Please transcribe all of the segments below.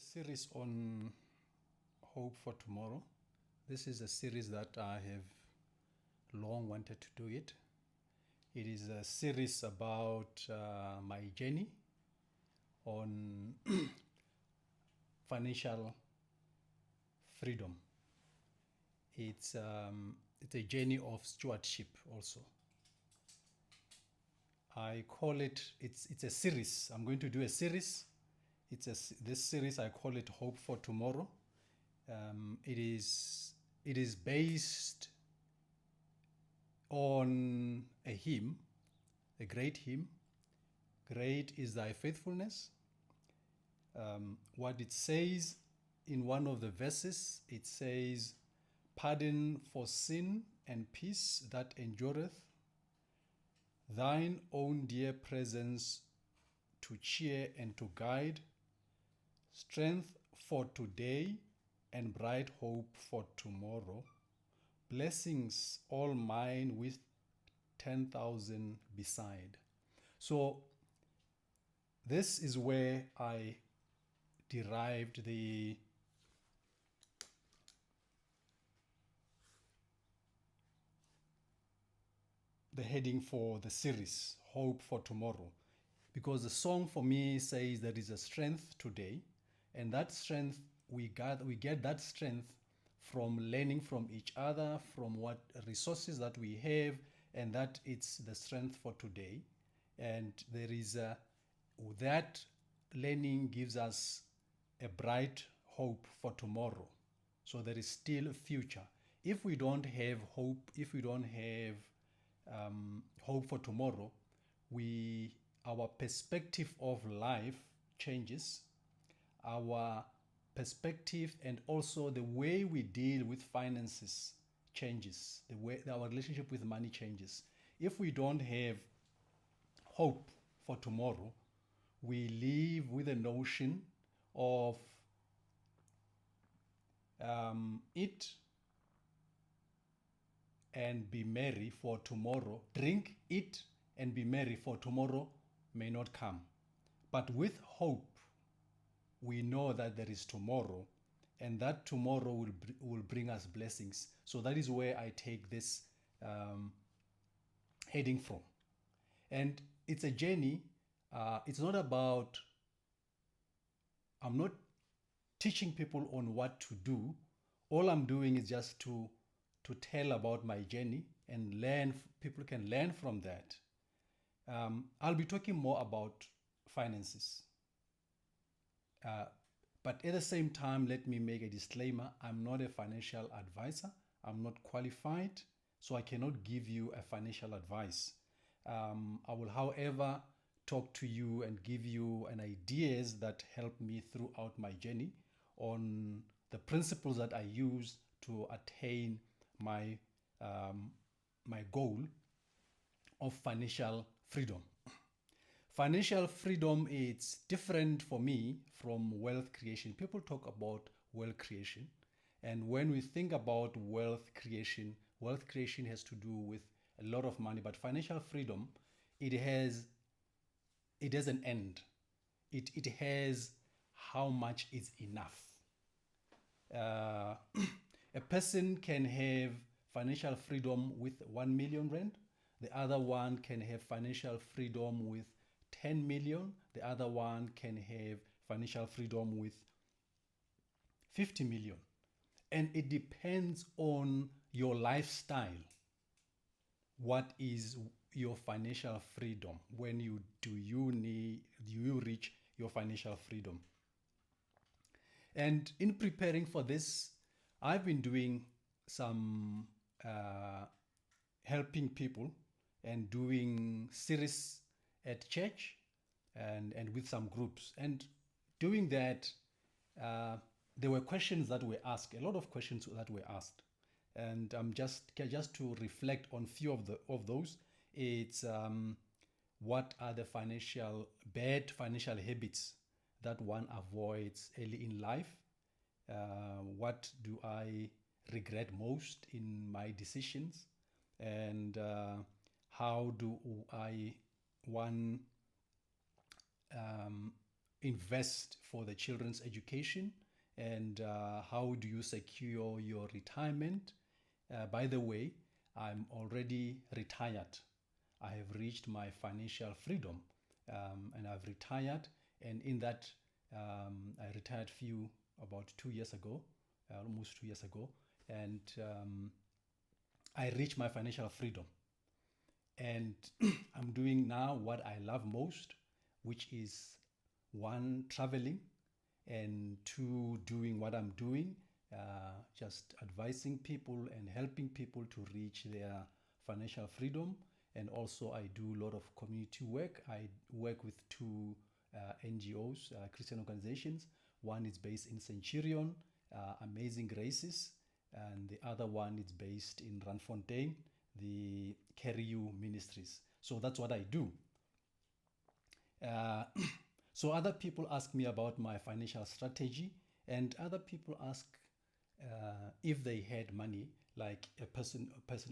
Series on hope for tomorrow. This is a series that I have long wanted to do it. It is a series about my journey on financial freedom. It's a journey of stewardship also. I call it's a series. I'm going to do a series. This series I call it Hope for Tomorrow. It is based on a hymn, a great hymn. Great is thy faithfulness. What it says in one of the verses, it says, "Pardon for sin and peace that endureth, thine own dear presence to cheer and to guide, strength for today and bright hope for tomorrow, blessings all mine with 10,000 beside." So this is where I derived the heading for the series, Hope for Tomorrow, because the song for me says there is a strength today, and that strength we get that strength from learning from each other, from what resources that we have, and that it's the strength for today. And there is that learning gives us a bright hope for tomorrow. So there is still a future. If we don't have hope, if we don't have hope for tomorrow, our perspective of life changes. Our perspective and also the way we deal with finances changes. The way our relationship with money changes. If we don't have hope for tomorrow, we live with a notion of eat and be merry, for tomorrow. Drink, eat, and be merry, for tomorrow may not come. But with hope, we know that there is tomorrow, and that tomorrow will bring us blessings. So that is where I take this heading from. And it's a journey. It's not about, I'm not teaching people on what to do. All I'm doing is just to tell about my journey and people can learn from that. I'll be talking more about finances. But at the same time, let me make a disclaimer. I'm not a financial advisor. I'm not qualified, so I cannot give you a financial advice. I will, however, talk to you and give you an ideas that help me throughout my journey on the principles that I use to attain my goal of financial freedom. Financial freedom is different for me from wealth creation. People talk about wealth creation, and when we think about wealth creation has to do with a lot of money. But financial freedom, it has an end. It has how much is enough. A person can have financial freedom with 1 million rand. The other one can have financial freedom with 10 million. The other one can have financial freedom with 50 million. And it depends on your lifestyle. What is your financial freedom? When do you reach your financial freedom? And in preparing for this, I've been doing some helping people and doing series at church and with some groups. And doing that, there were questions that were asked, a lot of questions that were asked. And just to reflect on few of those, it's what are the bad financial habits that one avoids early in life? What do I regret most in my decisions? And how do one invest for the children's education, and how do you secure your retirement. By the way, I'm already retired. I have reached my financial freedom, and I've retired. And in that, I retired about 2 years ago, almost 2 years ago, and I reached my financial freedom. And I'm doing now what I love most, which is one, traveling, and two, doing what I'm doing, just advising people and helping people to reach their financial freedom. And also I do a lot of community work. I work with two NGOs, Christian organizations. One is based in Centurion, Amazing Graces, and the other one is based in Randfontein, the Carry You Ministries. So that's what I do. So other people ask me about my financial strategy, and other people ask if they had money. Like a person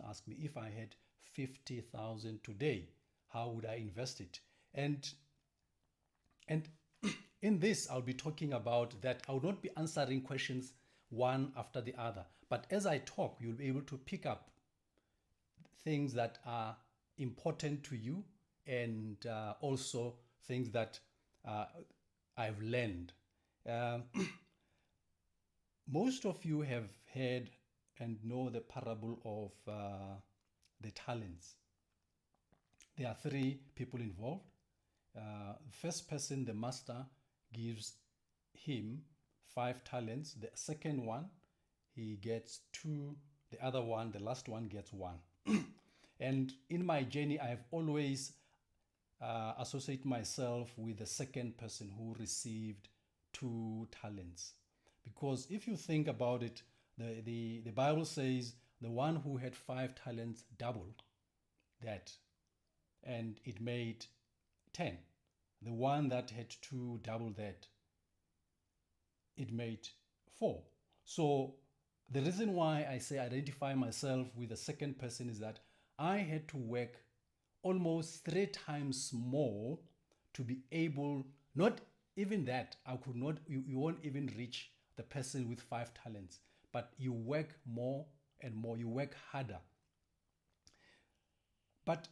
asked me, if I had 50,000 today, how would I invest it? And in this, I'll be talking about that. I will not be answering questions one after the other, but as I talk, you'll be able to pick up things that are important to you, and also things that I've learned. Most of you have heard and know the parable of the talents. There are three people involved. First person, the master, gives him 5 talents. The second one, he gets 2. The other one, the last one, gets 1. And in my journey, I've always associated myself with the second person who received 2 talents. Because if you think about it, the Bible says the one who had 5 talents doubled that, and it made 10. The one that had 2 doubled that, it made 4. So the reason why I say identify myself with the second person is that I had to work almost 3 times more to be able, not even that, I could not, you won't even reach the person with 5 talents, but you work more and more, you work harder. But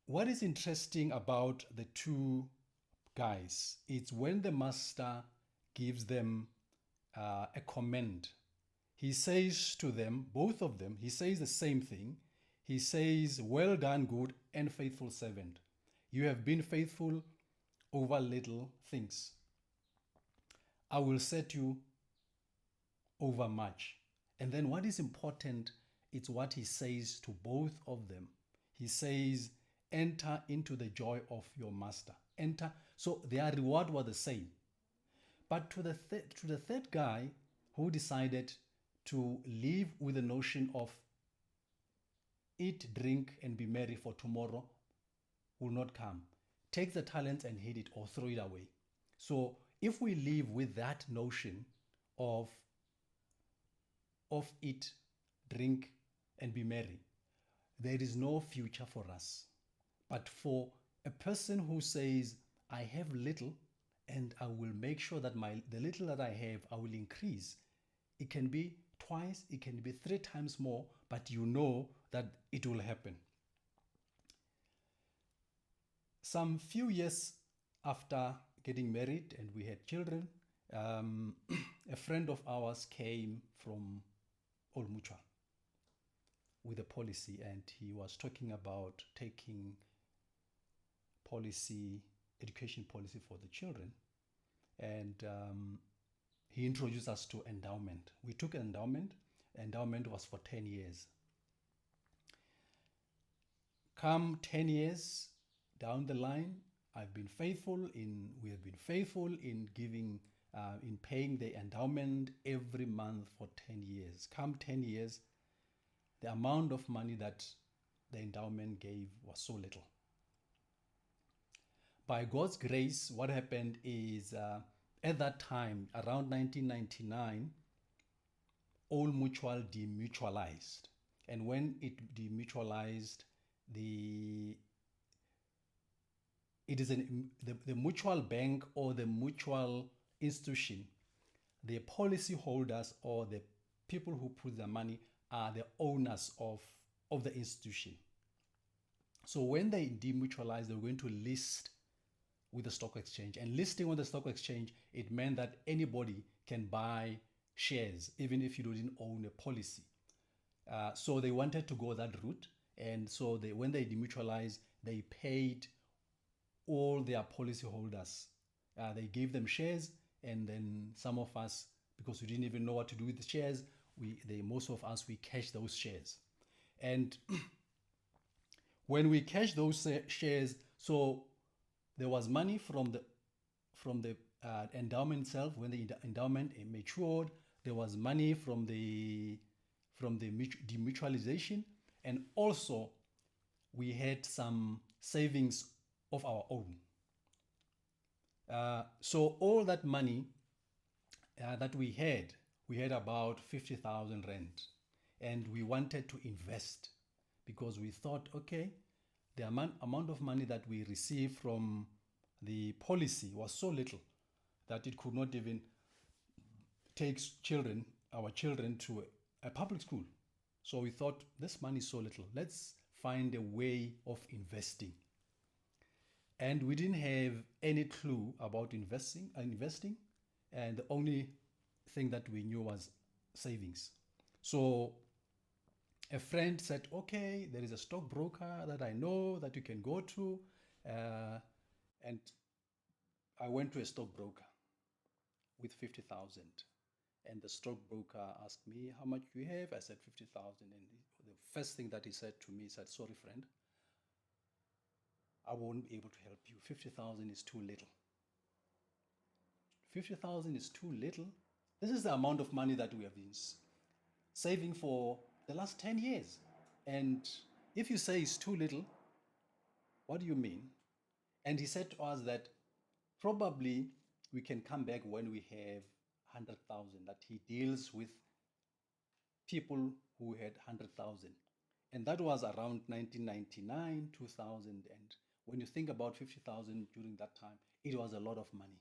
what is interesting about the 2 guys, it's when the master gives them a command. He says to them, both of them, he says the same thing. He says, well done, good and faithful servant. You have been faithful over little things. I will set you over much. And then what is important, it's what he says to both of them. He says, enter into the joy of your master. Enter. So their reward was the same. But to the third guy who decided to live with the notion of eat, drink, and be merry, for tomorrow will not come, take the talents and hid it or throw it away. So if we live with that notion of eat, drink, and be merry, there is no future for us. But for a person who says, I have little and I will make sure that the little that I have, I will increase. It can be twice, it can be 3 times more, but you know that it will happen. Some few years after getting married and we had children, a friend of ours came from Old Mutual with a policy, and he was talking about taking education policy for the children. And he introduced us to endowment. We took endowment. Endowment was for 10 years. Come 10 years down the line, we have been faithful in giving, in paying the endowment every month for 10 years. Come 10 years, the amount of money that the endowment gave was so little. By God's grace, what happened is at that time, around 1999, Old Mutual demutualized. And when it demutualized, the it is the mutual bank or the mutual institution, the policy holders or the people who put their money are the owners of the institution. So when they demutualize, they're going to list with the stock exchange. And listing on the stock exchange, it meant that anybody can buy shares, even if you didn't own a policy. So they wanted to go that route. And so when they demutualized, they paid all their policyholders. They gave them shares, and then some of us, because we didn't even know what to do with the shares, most of us, we cashed those shares. And when we cashed those shares, so there was money from the endowment itself. When the endowment matured, there was money from the demutualization, and also we had some savings of our own. So all that money that we had about 50,000 rand, and we wanted to invest because we thought, okay, the amount of money that we received from the policy was so little that it could not even take our children to a public school. So we thought, this money is so little, let's find a way of investing. And we didn't have any clue about investing, and the only thing that we knew was savings. So a friend said, okay, there is a stockbroker that I know that you can go to. And I went to a stockbroker with 50,000. And the stockbroker asked me, how much do you have? I said 50,000. And the first thing that he said to me, he said, sorry, friend, I won't be able to help you. 50,000 is too little. 50,000 is too little. This is the amount of money that we have been saving for the last 10 years. And if you say it's too little, what do you mean? And he said to us that probably we can come back when we have 100,000, that he deals with people who had 100,000. And that was around 1999, 2000. And when you think about 50,000 during that time, it was a lot of money.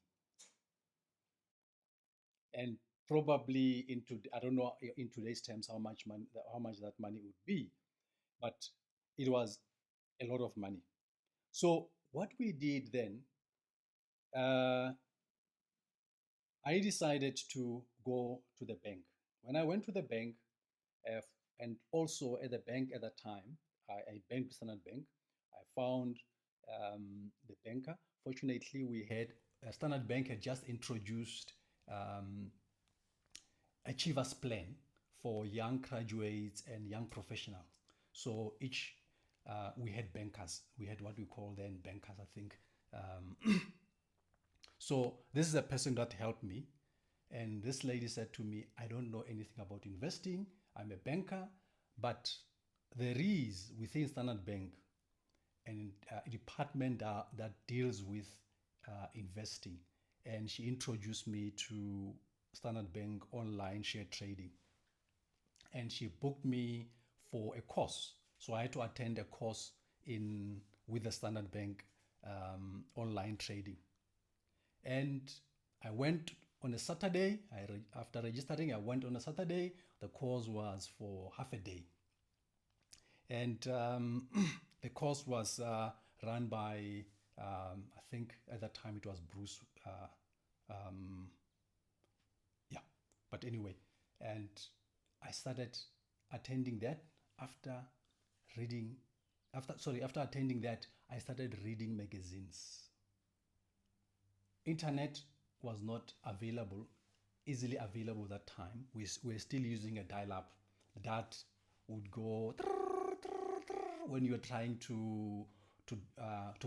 And probably I don't know in today's terms how much that money would be, but it was a lot of money. So what we did then, I decided to go to the bank. When I went to the bank, and also at the bank at that time, I banked Standard Bank. I found the banker. Fortunately, Standard Bank had just introduced Achievers Plan for young graduates and young professionals. So we had bankers. We had what we call then bankers, I think. So this is a person that helped me. And this lady said to me, I don't know anything about investing. I'm a banker, but there is within Standard Bank a department that deals with investing. And she introduced me to Standard Bank online share trading. And she booked me for a course. So I had to attend a course with the Standard Bank online trading. And I went on a Saturday. After registering, I went on a Saturday. The course was for half a day. And the course was run by, I think at that time it was Bruce. But anyway, and I started attending that. After attending that, I started reading magazines. Internet was not easily available that time. We're still using a dial-up that would go when you're trying to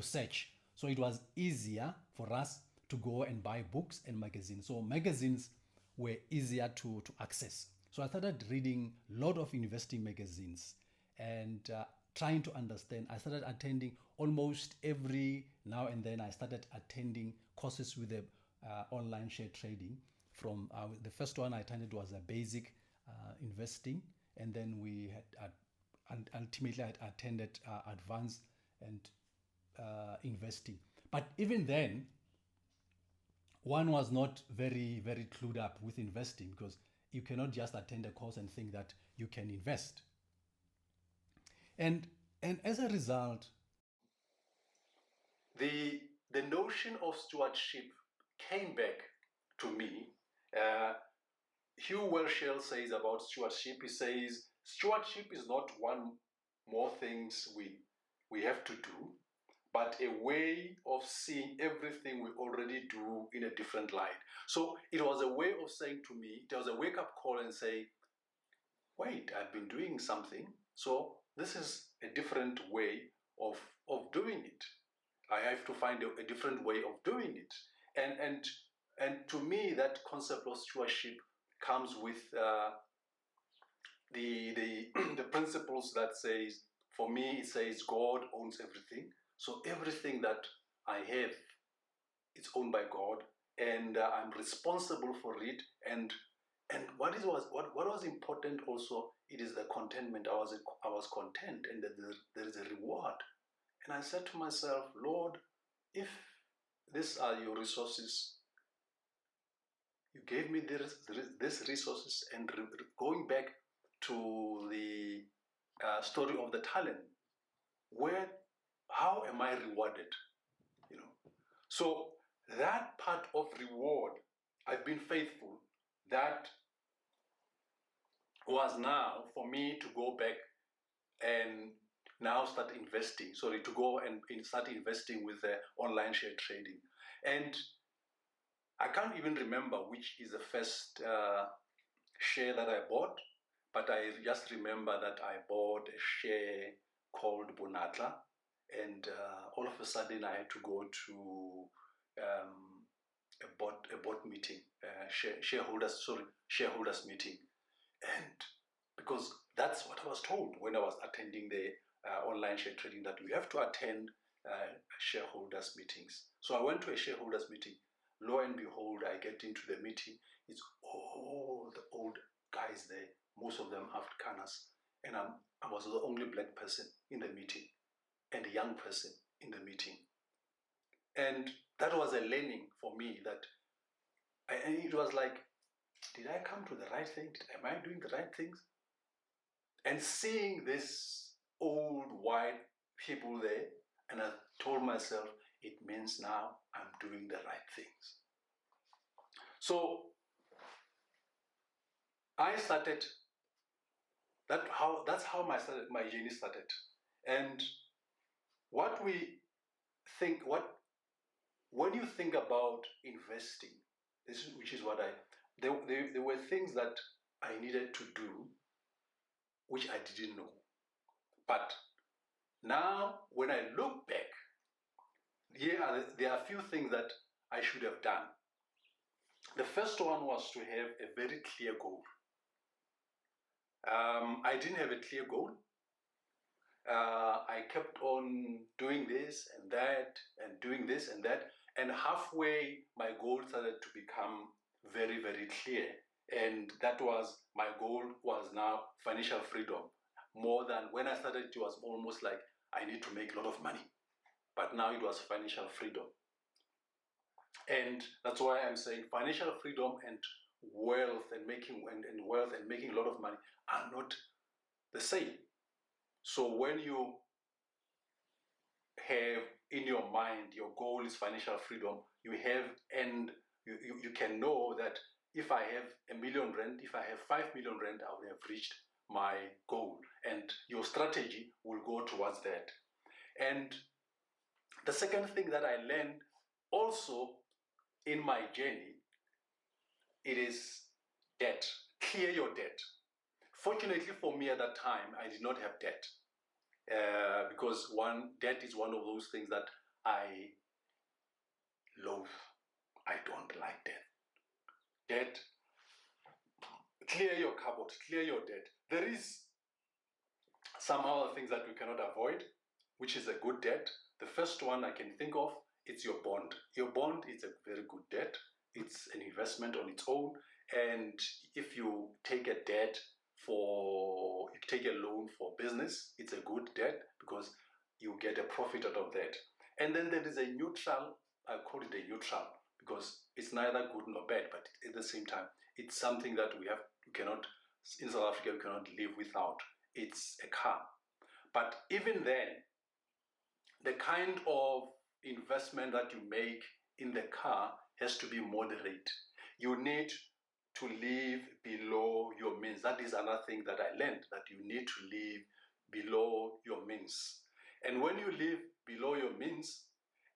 search. So it was easier for us to go and buy books and magazines. So magazines were easier to access. So I started reading a lot of investing magazines and trying to understand. I started attending almost every now and then. I started attending courses with the online share trading. From the first one I attended was a basic investing, and then we had and ultimately I attended advanced and investing. But even then, one was not very, very clued up with investing, because you cannot just attend a course and think that you can invest. And as a result, the notion of stewardship came back to me. Hugh Welshel says about stewardship, he says, stewardship is not one more things we have to do, but a way of seeing everything we already do in a different light. So it was a way of saying to me, it was a wake-up call and say, wait, I've been doing something, so this is a different way of doing it. I have to find a different way of doing it. And to me, that concept of stewardship comes with the the principles that says, for me, it says God owns everything. So everything that I have, it's owned by God, and I'm responsible for it. And what was important also, it is the contentment. I was content, and there is a reward. And I said to myself, Lord, if these are your resources, you gave me these resources, and going back to the story of the talent, how am I rewarded? You know, so that part of reward, I've been faithful. That was now for me to go back and now start investing. Sorry, to go and start investing with the online share trading. And I can't even remember which is the first share that I bought, but I just remember that I bought a share called Bonatla, and all of a sudden I had to go to a board meeting, shareholders meeting, and because that's what I was told when I was attending the online share trading, that we have to attend shareholders meetings. So I went to a shareholders meeting. Lo and behold, I get into the meeting. It's all the old guys there, most of them Afrikaners, and I was the only black person in the meeting and a young person in the meeting. And that was a learning for me, that and it was like, did I come to the right thing? Am I doing the right things? And seeing this old white people there, and I told myself, it means now I'm doing the right things. So I started, that's how my journey started. And what we think, when you think about investing, which is what there were things that I needed to do which I didn't know. But now, when I look back, there are a few things that I should have done. The first one was to have a very clear goal. I didn't have a clear goal. I kept on doing this and that, and doing this and that, and halfway my goal started to become very, very clear. And that was, my goal was now financial freedom. More than when I started, it was almost like I need to make a lot of money. But now it was financial freedom. And that's why I'm saying financial freedom and wealth and making a lot of money are not the same. So when you have in your mind your goal is financial freedom, you can know that if I have R1 million, if I have 5 million rand, I will have reached my goal, and your strategy will go towards that. And the second thing that I learned also in my journey, it is debt. Clear your debt. Fortunately for me at that time, I did not have debt. Because debt is one of those things that I loathe. I don't like debt. Debt, clear your cupboard, clear your debt. There is some other things that we cannot avoid, which is a good debt. The first one I can think of, it's your bond. Your bond is a very good debt. It's an investment on its own. And if you take a loan for business, it's a good debt because you get a profit out of that. And then there is a neutral, I call it a neutral because it's neither good nor bad, but at the same time, it's something that we cannot, in South Africa, we cannot live without. It's a car. But even then, the kind of investment that you make in the car has to be moderate. You need to live below your means. That is another thing that I learned, that you need to live below your means. And when you live below your means,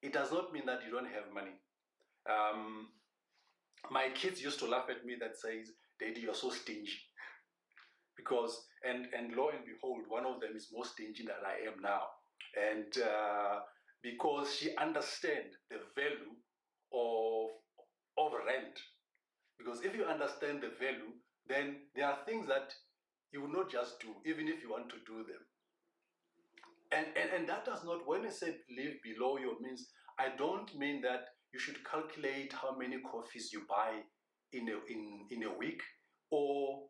it does not mean that you don't have money. My kids used to laugh at me that says, Daddy, you're so stingy. Because, and lo and behold, one of them is more stingy than I am now. And because she understands the value of rent. Because if you understand the value, then there are things that you will not just do, even if you want to do them. And that does not, when I say live below your means, I don't mean that you should calculate how many coffees you buy in a week, or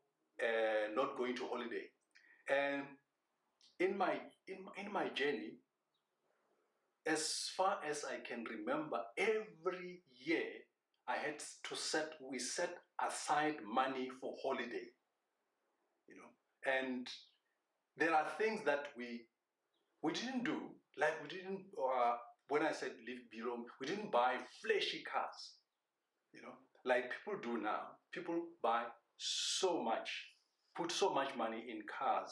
not going to holiday. And in my journey, as far as I can remember, every year we set aside money for holiday, and there are things that we didn't do, like we didn't, when I said live below, we didn't buy flashy cars, like people do now. People buy put so much money in cars,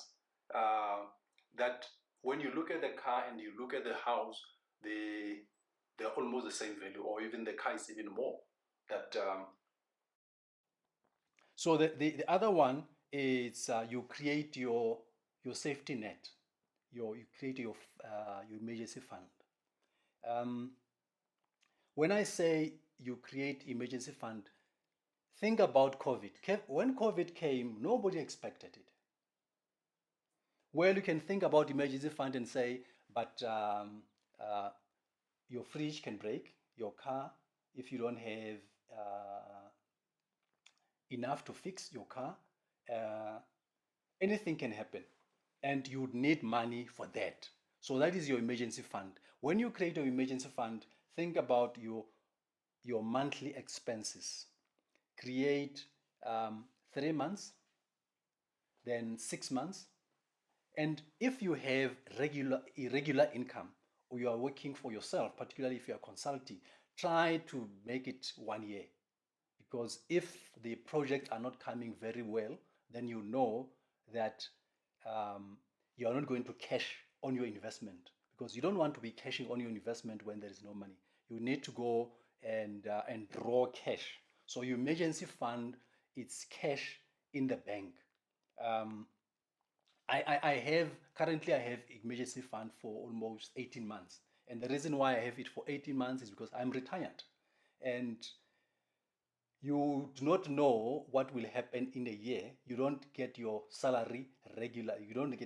that when you look at the car and you look at the house, they're almost the same value, or even the car is even more. So the other one is, you create your safety net, you create your emergency fund. When I say you create emergency fund, think about COVID. When COVID came, nobody expected it. Well, you can think about emergency fund and say, but your fridge can break, your car, if you don't have enough to fix your car, anything can happen, and you would need money for that. So that is your emergency fund. When you create your emergency fund, think about your monthly expenses. Create 3 months, then 6 months. And if you have irregular income, or you are working for yourself, particularly if you are consulting, try to make it 1 year. Because if the projects are not coming very well, then you know that you are not going to cash on your investment, because you don't want to be cashing on your investment when there is no money. You need to go and draw cash. So your emergency fund, it's cash in the bank. Currently I have emergency fund for almost 18 months. And the reason why I have it for 18 months is because I'm retired. And you do not know what will happen in a year. You don't get your salary regular.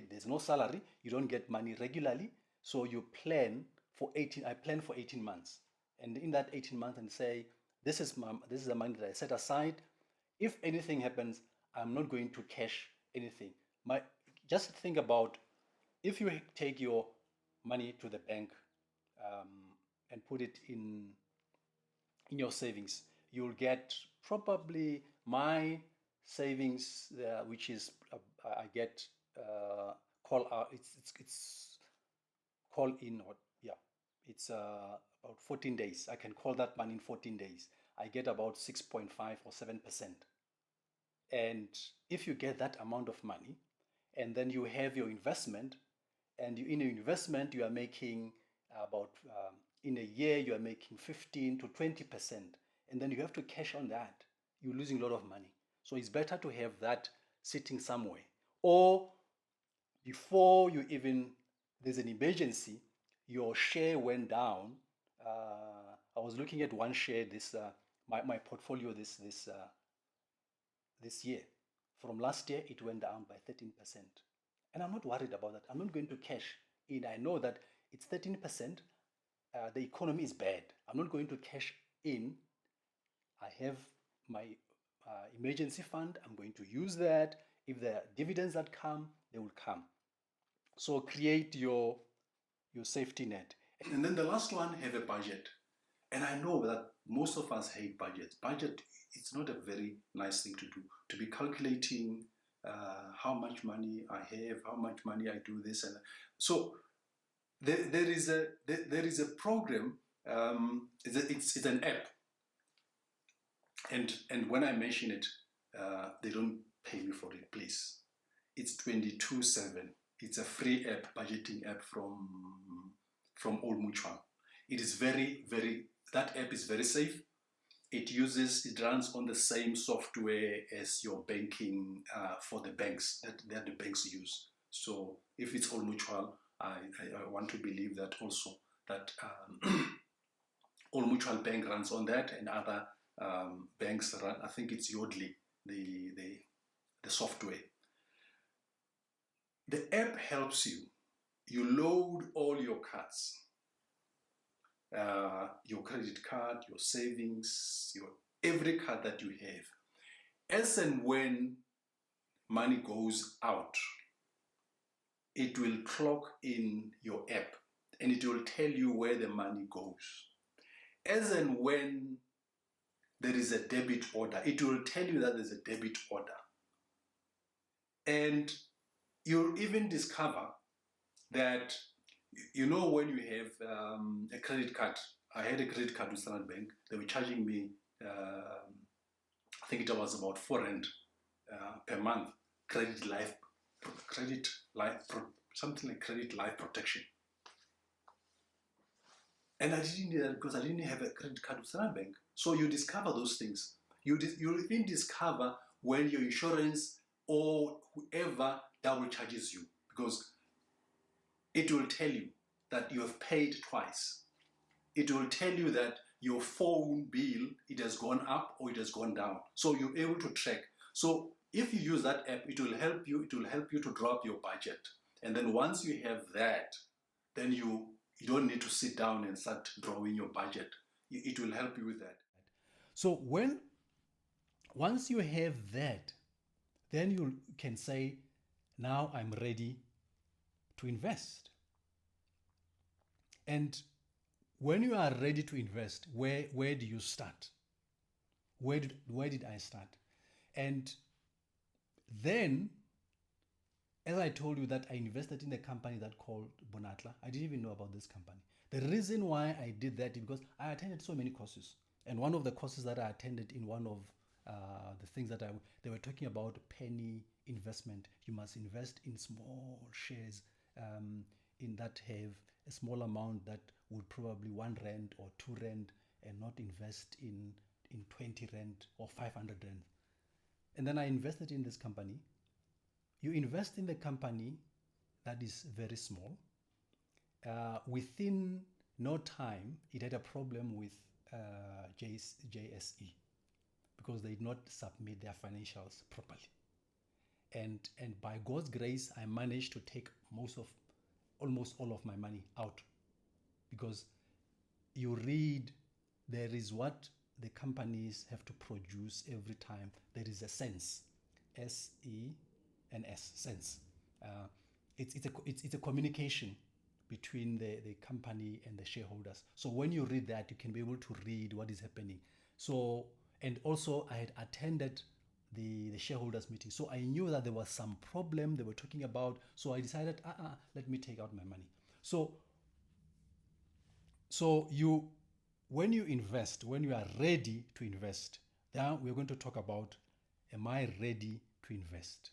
There's no salary. You don't get money regularly. So you plan for 18, I plan for 18 months. And in that 18 months, and say, this is the money that I set aside. If anything happens, I'm not going to cash anything. Just think about, if you take your money to the bank, and put it in your savings, you'll get probably my savings, which is I get call out. It's call in, or yeah, it's about 14 days. I can call that money in 14 days. I get about 6.5 or 7%. And if you get that amount of money, and then you have your investment, and in your investment you are making about, in a year you are making 15 to 20%, and then you have to cash on that, you're losing a lot of money. So it's better to have that sitting somewhere. Or before there's an emergency, your share went down. I was looking at one share, my portfolio this year. From last year, it went down by 13%. And I'm not worried about that. I'm not going to cash in. I know that it's 13%. The economy is bad. I'm not going to cash in. I have my emergency fund. I'm going to use that. If there are dividends that come, they will come. So create your safety net. And then the last one, have a budget. And I know that most of us hate budgets. Budget, it's not a very nice thing to do. To be calculating how much money I have, how much money I do this, and so there is a program. It's an app, and when I mention it, they don't pay me for it, please. It's 24/7. It's a free app, budgeting app from Old Mutual. It is that app is very safe. It runs on the same software as your banking for the banks that the banks use. So if it's Old Mutual, I want to believe that also that Old Mutual Bank runs on that, and other banks run. I think it's Yodlee, the software. The app helps you. You load all your cards, your credit card, your savings, every card that you have. As and when money goes out, it will clock in your app and it will tell you where the money goes. As and when there is a debit order, it will tell you that there's a debit order. And you'll even discover that, when you have a credit card. I had a credit card with Standard Bank. They were charging me, I think it was about R4 per month, credit life, something like credit life protection. And I didn't do that because I didn't have a credit card with Standard Bank. So you discover those things. You even discover when your insurance or whoever double charges you, because it will tell you that you have paid twice. It will tell you that your phone bill, it has gone up or it has gone down. So you're able to track. So if you use that app, it will help you to drop your budget. And then once you have that, then you don't need to sit down and start drawing your budget. It will help you with that. So once you have that, then you can say, now I'm ready to invest. And when you are ready to invest, where do you start? Where did I start? And then, as I told you that I invested in a company that called Bonatla, I didn't even know about this company. The reason why I did that is because I attended so many courses. And one of the courses that I attended, in one of the things that they were talking about penny investment. You must invest in small shares in that have a small amount that would probably R1 or R2, and not invest in 20 Rand or 500 Rand. And then I invested in this company. You invest in the company that is very small. Within no time, it had a problem with JSE because they did not submit their financials properly. And by God's grace, I managed to take almost all of my money out, because you read, there is what the companies have to produce every time. There is a sense, SENS, sense. It's a communication between the company and the shareholders. So when you read that, you can be able to read what is happening. So, and also I had attended the shareholders meeting, so I knew that there was some problem they were talking about. So I decided, let me take out my money. So when you invest, when you are ready to invest, then we're going to talk about, am I ready to invest?